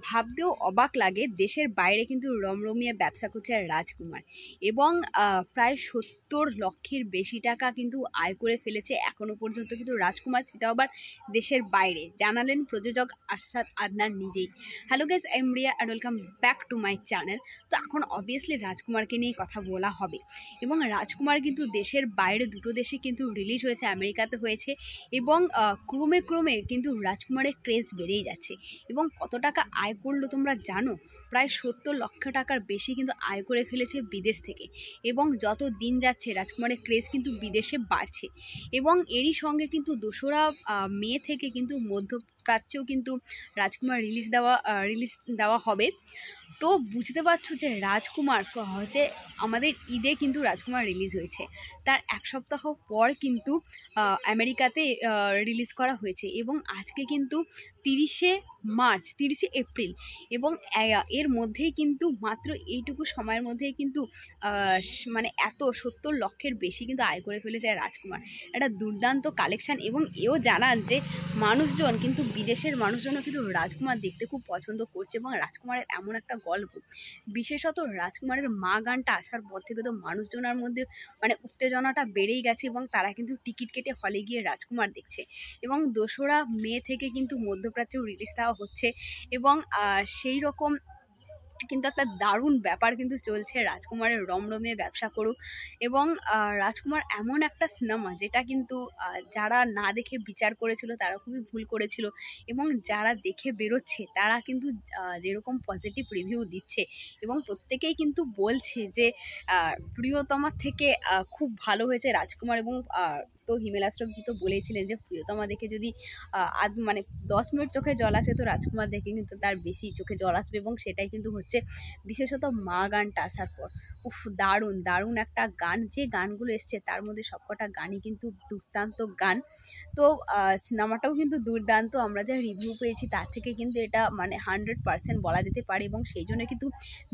ভাবতেও অবাক লাগে, দেশের বাইরে কিন্তু রমরমিয়ে ব্যবসা করছে রাজকুমার এবং প্রায় 70 লক্ষের বেশি টাকা কিন্তু আয় করে ফেলেছে এখনো পর্যন্ত কিন্তু রাজকুমার, সেটাও আবার দেশের বাইরে, জানালেন প্রযোজক আরশাদ আদনান নিজেই। Hello guys, I am Riya and welcome back to my channel. তো এখন অবভিয়াসলি রাজকুমারকে নিয়ে কথা বলা হবে এবং রাজকুমার কিন্তু দেশের বাইরে দুটো দেশে কিন্তু রিলিজ হয়েছে, আমেরিকাতে হয়েছে এবং ক্রমে ক্রমে কিন্তু রাজকুমারের ক্রেজ বেড়েই যাচ্ছে। এবং কত টাকা আয় করলো তোমরা জানো? প্রায় 70 লক্ষ টাকার বেশি কিন্তু আয় করে ফেলেছে বিদেশ থেকে। এবং যত দিন যাচ্ছে রাজকুমারের ক্রেজ কিন্তু বিদেশে বাড়ছে এবং এরই সঙ্গে কিন্তু 2রা মে থেকে কিন্তু মধ্যপ্রাচ্যেও কিন্তু রাজকুমার রিলিজ দেওয়া হবে। তো বুঝতে পারছো যে রাজকুমার হচ্ছে আমাদের ঈদে কিন্তু রাজকুমার রিলিজ হয়েছে, তার 1 সপ্তাহ পর কিন্তু আমেরিকাতে রিলিজ করা হয়েছে এবং আজকে কিন্তু 30শে মার্চ, 30শে এপ্রিল এবং এর মধ্যেই কিন্তু মাত্র এইটুকু সময়ের মধ্যেই কিন্তু মানে এত 70 লক্ষের বেশি কিন্তু আয় করে ফেলেছে রাজকুমার। একটা দুর্দান্ত কালেকশান এবং এও জানান যে মানুষজন কিন্তু বিদেশের মানুষজনও কিন্তু রাজকুমার দেখতে খুব পছন্দ করছে এবং রাজকুমারের এমন একটা গল্প, বিশেষত রাজকুমারের মা গানটা আসার পর থেকে তো মানুষজনের মধ্যে মানে উত্তেজনাটা বেড়েই গেছে এবং তারা কিন্তু টিকিট কেটে হলে গিয়ে রাজকুমার দেখছে। এবং 2রা মে থেকে কিন্তু মধ্যপ্রাচ্যেও রিলিজ দেওয়া হচ্ছে এবং সেই রকম কিন্তু একটা দারুণ ব্যাপার কিন্তু চলছে রাজকুমারের রমরমে ব্যবসা করুক। এবং রাজকুমার এমন একটা সিনেমা যেটা কিন্তু যারা না দেখে বিচার করেছিল তারা খুবই ভুল করেছিল এবং যারা দেখে বেরোচ্ছে তারা কিন্তু যেরকম পজিটিভ রিভিউ দিচ্ছে এবং প্রত্যেকেই কিন্তু বলছে যে প্রিয়তমার থেকে খুব ভালো হয়েছে রাজকুমার। এবং তো হিমেল আশরাফজি তো বলেছিলেন যে প্রিয়তমা দেখে যদি মানে 10 মিনিট চোখে জল আসে তো রাজকুমার দেখে কিন্তু তার বেশি চোখে জল আসবে এবং সেটাই কিন্তু হচ্ছে, বিশেষত মা গানটা আসার পর। উফ, দারুণ দারুণ একটা গান, যে গানগুলো এসছে তার মধ্যে সবকটা গানই কিন্তু দুর্দান্ত গান। তো সিনেমাটাও কিন্তু দুর্দান্ত, আমরা যা রিভিউ পেয়েছি তার থেকে কিন্তু এটা মানে 100% বলা যেতে পারে এবং সেই জন্য কিন্তু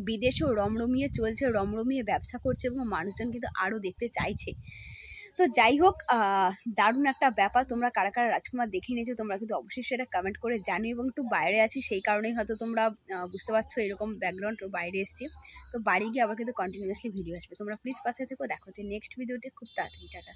বিদেশেও রমরমিয়ে চলছে, রমরমিয়ে ব্যবসা করছে এবং মানুষজন কিন্তু আরও দেখতে চাইছে। তো যাই হোক, দারুণ একটা ব্যাপার। তোমরা কারা কারা রাজকুমার দেখে নিয়েছো তোমরা কিন্তু অবশ্যই সেটা কমেন্ট করে জানিও। এবং একটু বাইরে আছি সেই কারণেই হয়তো তোমরা বুঝতে পারছো এরকম ব্যাকগ্রাউন্ড, বাইরে এসছি। তো বাড়ি গিয়ে আবার কিন্তু কন্টিনিউয়াসলি ভিডিও আসবে, তোমরা প্লিজ পাশে থেকো। দেখো যে নেক্সট ভিডিওতে খুব তাড়াতাড়ি। টাটা।